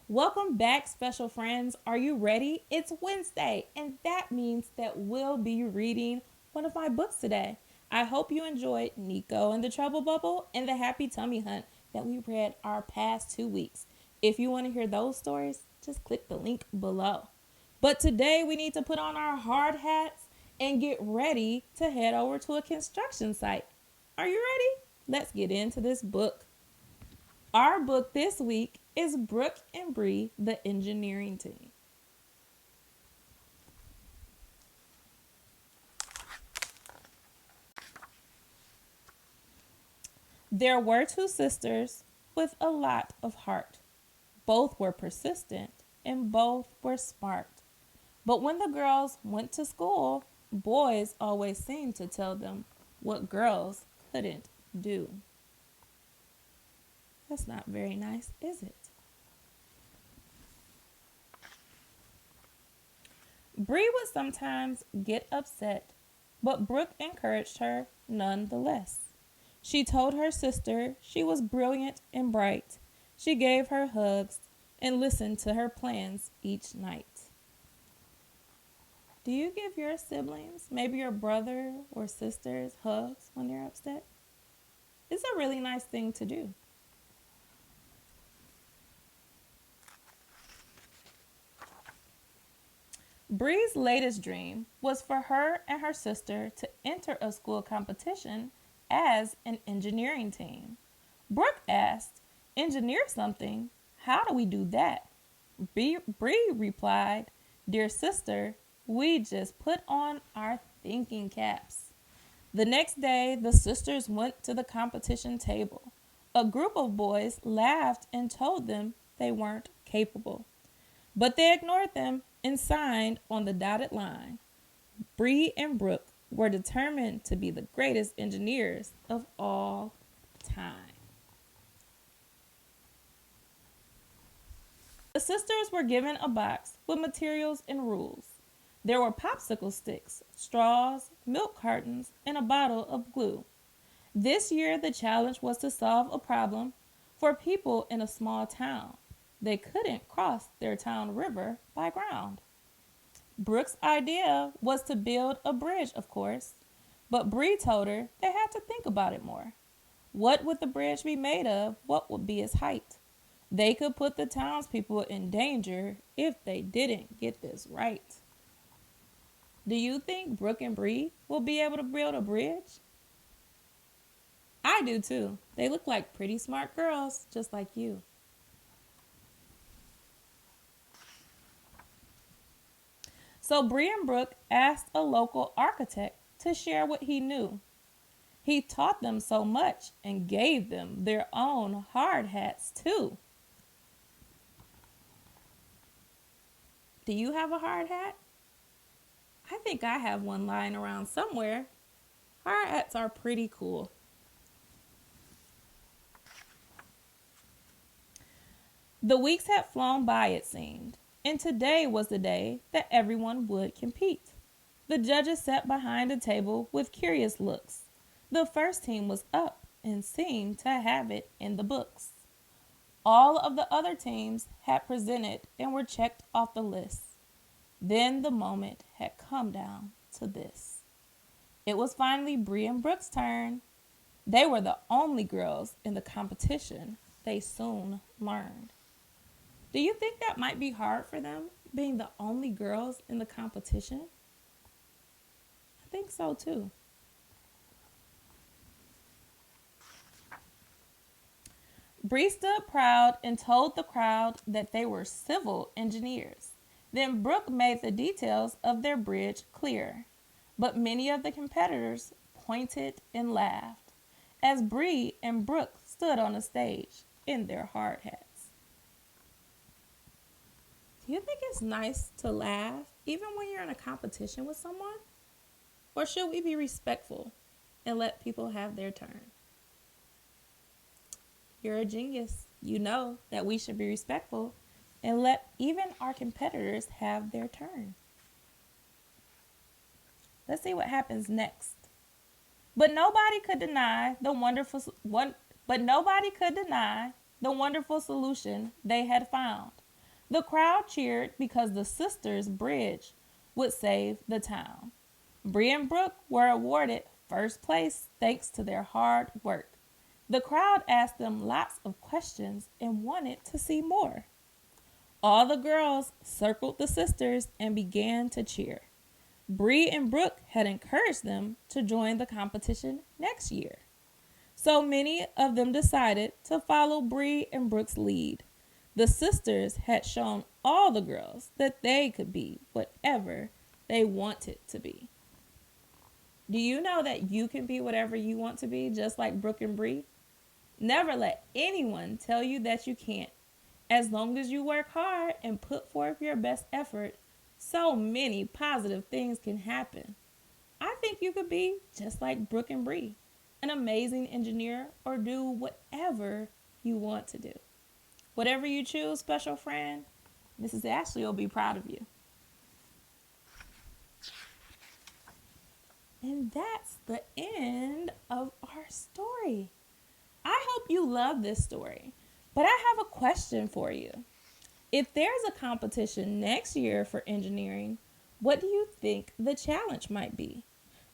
Welcome back, special friends. Are you ready? It's Wednesday, and that means that we'll be reading one of my books today. I hope you enjoyed Nico and the Trouble Bubble and the Happy Tummy Hunt that we read our past 2 weeks. If you want to hear those stories, just click the link below. But today we need to put on our hard hats and get ready to head over to a construction site. Are you ready? Let's get into this book. Our book this week is Brooke and Bree, the engineering team. There were two sisters with a lot of heart. Both were persistent and both were smart. But when the girls went to school, boys always seemed to tell them what girls couldn't do. That's not very nice, is it? Bree would sometimes get upset, but Brooke encouraged her nonetheless. She told her sister she was brilliant and bright. She gave her hugs and listened to her plans each night. Do you give your siblings, maybe your brother or sisters, hugs when they're upset? It's a really nice thing to do. Bree's latest dream was for her and her sister to enter a school competition as an engineering team. Brooke asked, "Engineer something? How do we do that?" Bree replied, "Dear sister, we just put on our thinking caps." The next day, the sisters went to the competition table. A group of boys laughed and told them they weren't capable. But they ignored them and signed on the dotted line. Bree and Brooke were determined to be the greatest engineers of all time. The sisters were given a box with materials and rules. There were popsicle sticks, straws, milk cartons, and a bottle of glue. This year, the challenge was to solve a problem for people in a small town. They couldn't cross their town river by ground. Brooke's idea was to build a bridge, of course, but Bree told her they had to think about it more. What would the bridge be made of? What would be its height? They could put the townspeople in danger if they didn't get this right. Do you think Brooke and Bree will be able to build a bridge? I do too. They look like pretty smart girls, just like you. So Bree and Brooke asked a local architect to share what he knew. He taught them so much and gave them their own hard hats too. Do you have a hard hat? I think I have one lying around somewhere. Hard hats are pretty cool. The weeks had flown by, it seemed, and today was the day that everyone would compete. The judges sat behind a table with curious looks. The first team was up and seemed to have it in the books. All of the other teams had presented and were checked off the list. Then the moment had come down to this. It was finally Bree and Brooke's turn. They were the only girls in the competition, they soon learned. Do you think that might be hard for them, being the only girls in the competition? I think so too. Bree stood proud and told the crowd that they were civil engineers. Then Brooke made the details of their bridge clear. But many of the competitors pointed and laughed as Bree and Brooke stood on the stage in their hard hats. Do you think it's nice to laugh even when you're in a competition with someone? Or should we be respectful and let people have their turn? You're a genius. You know that we should be respectful and let even our competitors have their turn. Let's see what happens next. But nobody could deny the wonderful solution they had found. The crowd cheered because the sisters' bridge would save the town. Bree and Brooke were awarded first place thanks to their hard work. The crowd asked them lots of questions and wanted to see more. All the girls circled the sisters and began to cheer. Bree and Brooke had encouraged them to join the competition next year. So many of them decided to follow Bree and Brooke's lead. The sisters had shown all the girls that they could be whatever they wanted to be. Do you know that you can be whatever you want to be, just like Brooke and Bree? Never let anyone tell you that you can't. As long as you work hard and put forth your best effort, so many positive things can happen. I think you could be just like Brooke and Bree, an amazing engineer, or do whatever you want to do. Whatever you choose, special friend, Mrs. Ashley will be proud of you. And that's the end of our story. I hope you love this story, but I have a question for you. If there's a competition next year for engineering, what do you think the challenge might be?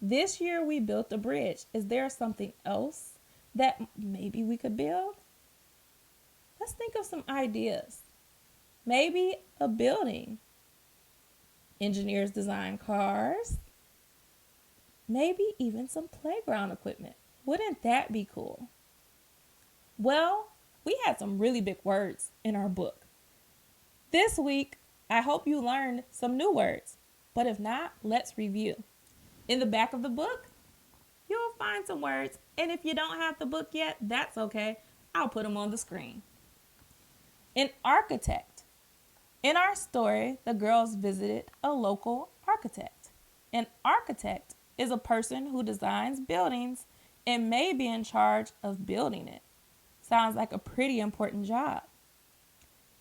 This year we built a bridge. Is there something else that maybe we could build? Let's think of some ideas. Maybe a building. Engineers design cars. Maybe even some playground equipment. Wouldn't that be cool? Well, we had some really big words in our book. This week, I hope you learned some new words, but if not, let's review. In the back of the book, you'll find some words, and if you don't have the book yet, that's okay. I'll put them on the screen. An architect. In our story, the girls visited a local architect. An architect is a person who designs buildings and may be in charge of building it. Sounds like a pretty important job.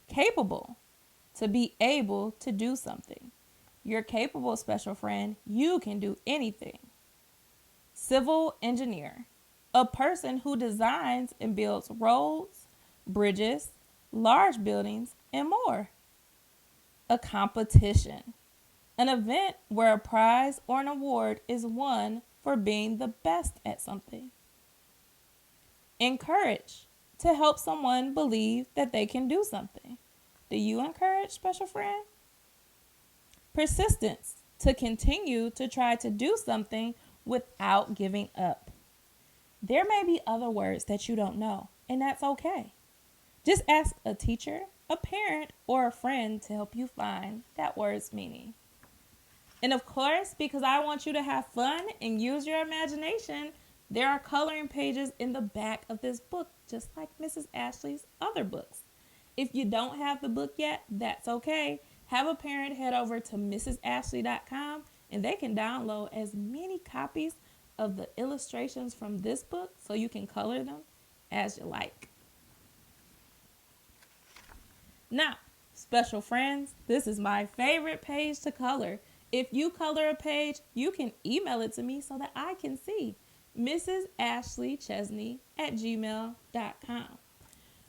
Capable. To be able to do something. You're capable, special friend. You can do anything. Civil engineer. A person who designs and builds roads, bridges, large buildings, and more. A competition. An event where a prize or an award is won for being the best at something. Encourage. To help someone believe that they can do something. Do you encourage, special friend? Persistence. To continue to try to do something without giving up. There may be other words that you don't know, and that's okay. Just ask a teacher, a parent, or a friend to help you find that word's meaning. And of course, because I want you to have fun and use your imagination, there are coloring pages in the back of this book, just like Mrs. Ashley's other books. If you don't have the book yet, that's okay. Have a parent head over to mrsashley.com and they can download as many copies of the illustrations from this book so you can color them as you like. Now, special friends, this is my favorite page to color. If you color a page, you can email it to me so that I can see. mrsashleychesney@gmail.com.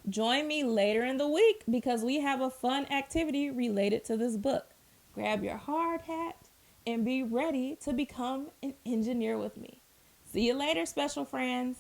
Join me later in the week because we have a fun activity related to this book. Grab your hard hat and be ready to become an engineer with me. See you later, special friends.